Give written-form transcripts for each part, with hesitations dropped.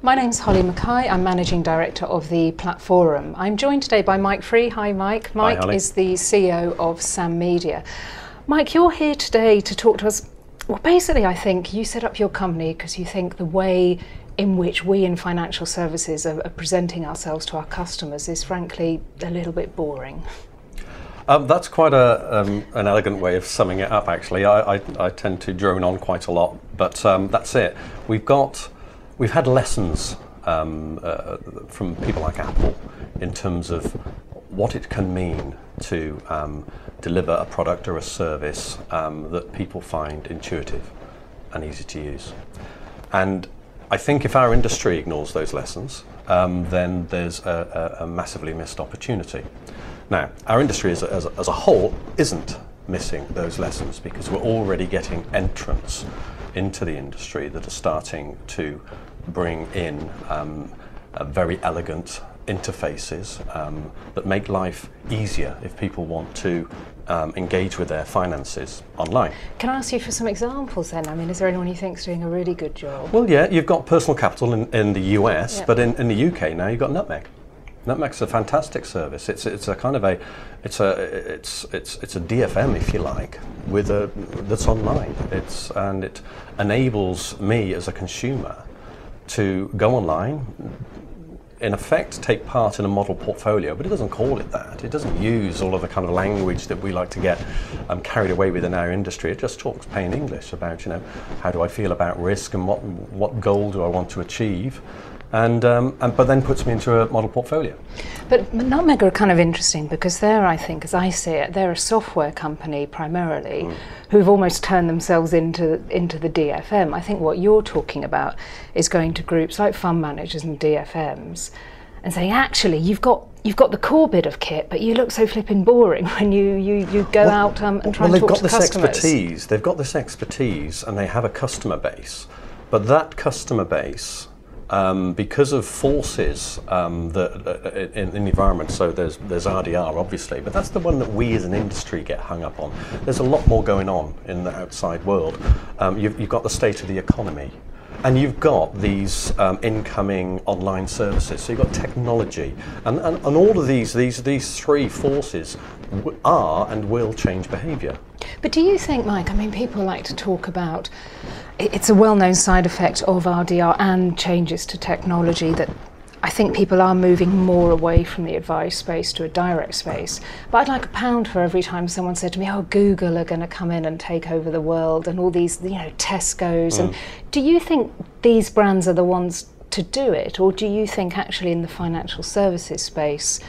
My name's Holly Mackay. I'm Managing Director of the Platforum. I'm joined today by Mike Free. Hi Mike. Mike is the CEO of Sammedia. Mike, you're here today to talk to us. Well, basically I think you set up your company because you think the way in which we in financial services are presenting ourselves to our customers is frankly a little bit boring. That's quite an elegant way of summing it up, actually. I tend to drone on quite a lot, but that's it. We've had lessons from people like Apple in terms of what it can mean to deliver a product or a service that people find intuitive and easy to use. And I think if our industry ignores those lessons, then there's a massively missed opportunity. Now, our industry as a whole isn't missing those lessons because we're already getting entrants into the industry that are starting to bring in very elegant interfaces that make life easier if people want to engage with their finances online. Can I ask you for some examples then? I mean, is there anyone you think is doing a really good job? Well, yeah, you've got Personal Capital in the US, but in the UK now you've got Nutmeg. Nutmeg's a fantastic service. It's a kind of it's a DFM, if you like, that's online. And it enables me as a consumer to go online, in effect take part in a model portfolio, but it doesn't call it that. It doesn't use all of the kind of language that we like to get carried away with in our industry. It just talks plain English about, how do I feel about risk and what goal do I want to achieve. But then puts me into a model portfolio. But Nutmeg are kind of interesting because they're, I think, as I see it, they're a software company primarily who've almost turned themselves into the DFM. I think what you're talking about is going to groups like fund managers and DFMs and saying, actually, you've got the core bit of kit, but you look so flipping boring when you go out and try and talk to customers. They've got this expertise and they have a customer base, but that customer base, because of forces that in the environment, so there's RDR obviously, but that's the one that we as an industry get hung up on. There's a lot more going on in the outside world. You've got the state of the economy, and you've got these incoming online services. So you've got technology, and all of these three forces are and will change behaviour. But do you think, Mike, I mean, people like to talk about, it's a well-known side effect of RDR and changes to technology that I think people are moving more away from the advice space to a direct space. But I'd like £1 for every time someone said to me, oh, Google are going to come in and take over the world and all these, Tesco's. And do you think these brands are the ones to do it? Or do you think actually in the financial services space,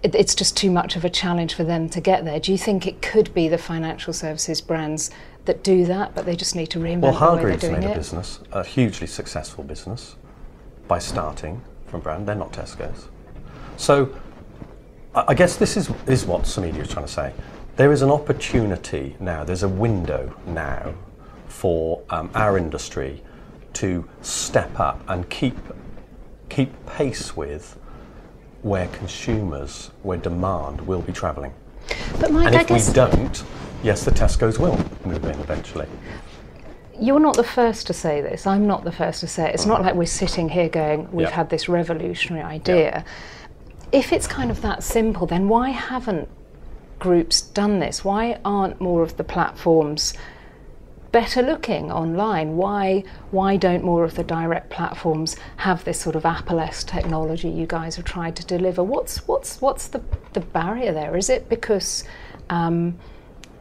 it's just too much of a challenge for them to get there? Do you think it could be the financial services brands that do that, but they just need to reinvent the way they're doing it? Well, Hargreaves made a business, a hugely successful business, by starting from brand. They're not Tesco's. So I guess this is what Sammedia is trying to say. There is an opportunity now, there's a window now for our industry to step up and keep pace with where consumers, where demand will be travelling. But Mike, and if we don't, yes, the Tesco's will move in eventually. You're not the first to say this. I'm not the first to say it. It's not like we're sitting here going, we've had this revolutionary idea. If it's kind of that simple, then why haven't groups done this? Why aren't more of the platforms better looking online? Why don't more of the direct platforms have this sort of Apple-esque technology you guys have tried to deliver? What's the barrier there? Is it because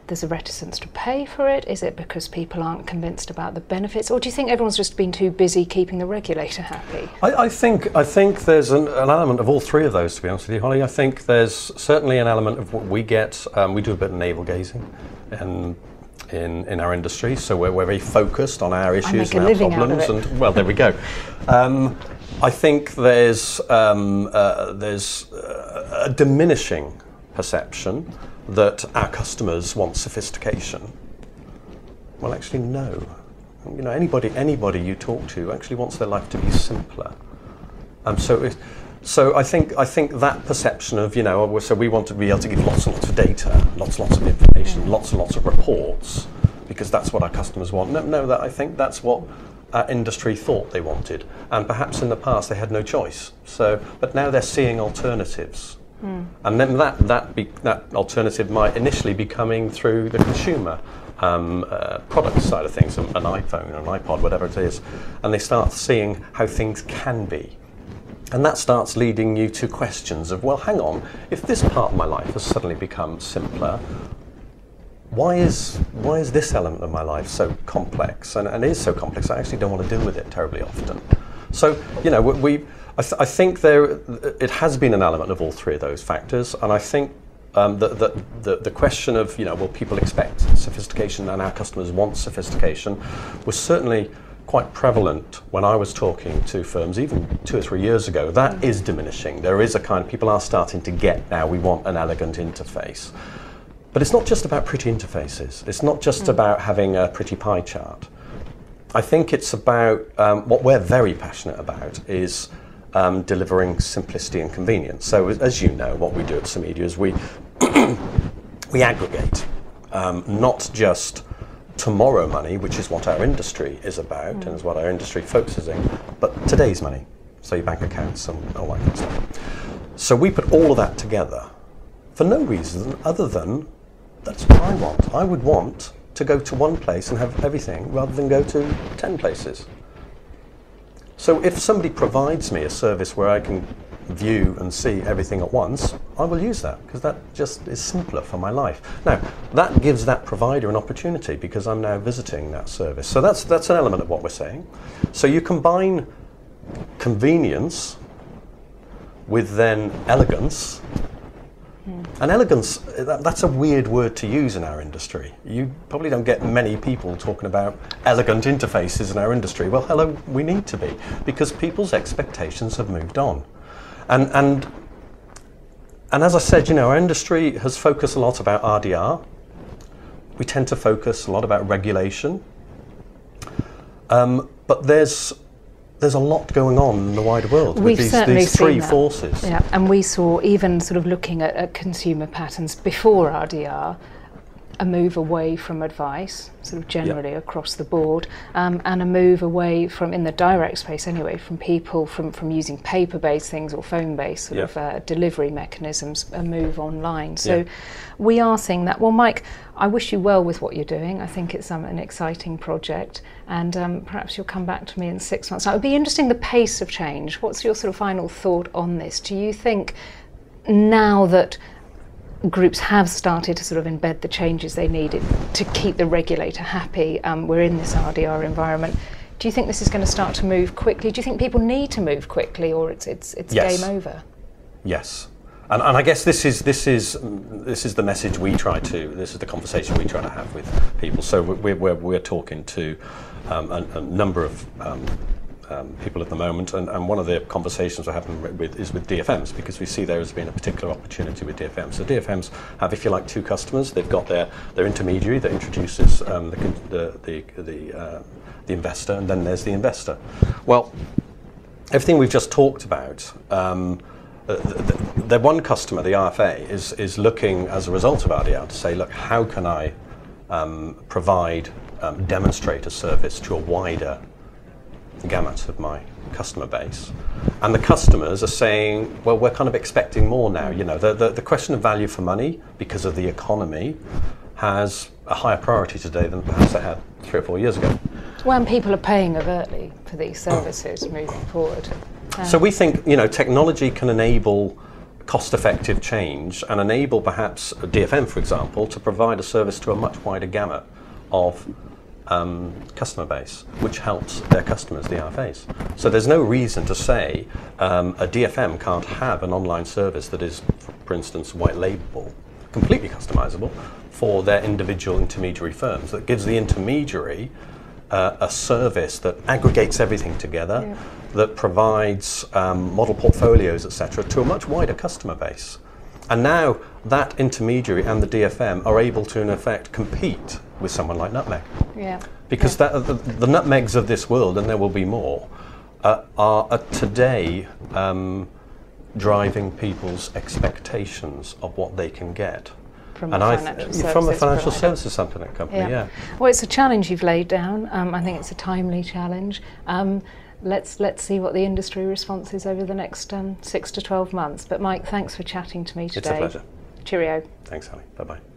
there's a reticence to pay for it? Is it because people aren't convinced about the benefits? Or do you think everyone's just been too busy keeping the regulator happy? I think there's an element of all three of those, to be honest with you, Holly. I think there's certainly an element of what we get. We do a bit of navel gazing in our industry, so we're very focused on our issues and our problems. And well, there we go. I think there's a diminishing perception that our customers want sophistication. Well, actually, no. Anybody you talk to actually wants their life to be simpler. So I think that perception of, so we want to be able to give lots and lots of data, lots and lots of information, lots and lots of reports, because that's what our customers want. No, I think that's what our industry thought they wanted, and perhaps in the past they had no choice. So, but now they're seeing alternatives, and then that alternative might initially be coming through the consumer product side of things, an iPhone, an iPod, whatever it is, and they start seeing how things can be. And that starts leading you to questions of, well, hang on, if this part of my life has suddenly become simpler, why is this element of my life so complex? And it is so complex, I actually don't want to deal with it terribly often. So, you know, I think it has been an element of all three of those factors, and I think the question of, you know, will people expect sophistication and our customers want sophistication was certainly quite prevalent when I was talking to firms even 2 or 3 years ago. That is diminishing. There is a kind of, people are starting to get now, we want an elegant interface. But it's not just about pretty interfaces. It's not just about having a pretty pie chart. I think it's about, what we're very passionate about is delivering simplicity and convenience. So as you know, what we do at Sammedia is we aggregate, not just tomorrow money, which is what our industry is about and is what our industry focuses in, but today's money, so your bank accounts and all that kind of stuff. So we put all of that together for no reason other than that's what I want. I would want to go to one place and have everything rather than go to 10 places. So if somebody provides me a service where I can view and see everything at once, I will use that because that just is simpler for my life. Now, that gives that provider an opportunity because I'm now visiting that service. So that's an element of what we're saying. So you combine convenience with then elegance. And elegance, that's a weird word to use in our industry. You probably don't get many people talking about elegant interfaces in our industry. Well, hello, we need to be, because people's expectations have moved on. And as I said, you know, our industry has focused a lot about RDR. We tend to focus a lot about regulation. But there's a lot going on in the wider world with these three forces. Yeah, and we saw, even sort of looking at consumer patterns before RDR, a move away from advice, sort of generally across the board, and a move away from, in the direct space anyway, from people from using paper-based things or phone-based sort of delivery mechanisms, a move online. So we are seeing that. Well, Mike, I wish you well with what you're doing. I think it's an exciting project, and perhaps you'll come back to me in 6 months. Now, it would be interesting, the pace of change. What's your sort of final thought on this? Do you think now that groups have started to sort of embed the changes they needed to keep the regulator happy, we're in this RDR environment, do you think this is going to start to move quickly? Do you think people need to move quickly, or it's game over? Yes. And I guess this is the message we try to, this is the conversation we try to have with people. So we're talking to a number of people at the moment, and one of the conversations we're having is with DFMs, because we see there has been a particular opportunity with DFMs. So DFMs have, if you like, two customers. They've got their intermediary that introduces the investor, and then there's the investor. Well, everything we've just talked about, the one customer, the RFA, is looking as a result of RDR to say, look, how can I demonstrate a service to a wider gamut of my customer base? And the customers are saying, well, we're kind of expecting more now. You know, the question of value for money, because of the economy, has a higher priority today than perhaps it had 3 or 4 years ago. When people are paying overtly for these services moving forward. So we think, you know, technology can enable cost-effective change and enable perhaps a DFM, for example, to provide a service to a much wider gamut of customer base, which helps their customers, the RFAs. So there's no reason to say a DFM can't have an online service that is, for instance, white labelable, completely customizable for their individual intermediary firms, that gives the intermediary a service that aggregates everything together, that provides model portfolios, etc., to a much wider customer base. And now that intermediary and the DFM are able to, in effect, compete with someone like Nutmeg. Because the Nutmegs of this world, and there will be more, are today driving people's expectations of what they can get. from a financial services from a financial provider. services company, yeah. Well, it's a challenge you've laid down. I think it's a timely challenge. Let's see what the industry response is over the next 6 to 12 months. But Mike, thanks for chatting to me today. It's a pleasure. Cheerio. Thanks, Ali. Bye-bye.